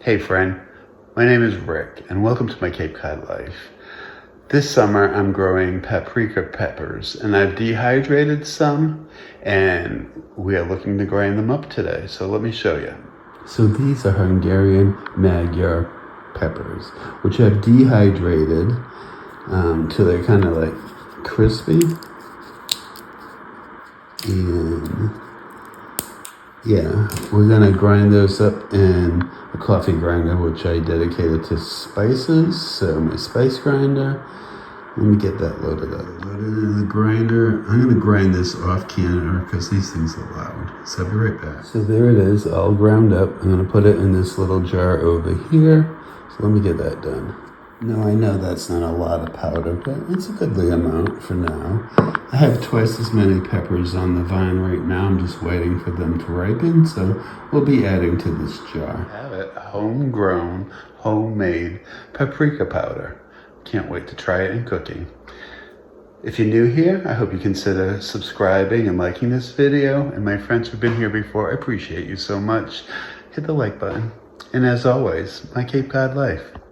Hey friend, my name is Rick and welcome to my Cape Cod life. This summer I'm growing paprika peppers and I've dehydrated some and we are looking to grind them up today. So let me show you. So these are Hungarian Magyar peppers, which I've dehydrated till they're kind of like crispy. And yeah, we're gonna grind those up in a coffee grinder, which I dedicated to spices. So my spice grinder, let me get that loaded up. Loaded in the grinder. I'm gonna grind this off camera because these things are loud. So I'll be right back. So there it is, all ground up. I'm gonna put it in this little jar over here. So let me get that done. Now I know that's not a lot of powder, but it's a goodly amount for now. I have twice as many peppers on the vine right now. I'm just waiting for them to ripen, so we'll be adding to this jar. I have it, homegrown, homemade paprika powder. Can't wait to try it in cooking. If you're new here, I hope you consider subscribing and liking this video. And my friends who've been here before, I appreciate you so much. Hit the like button. And as always, my Cape Cod life.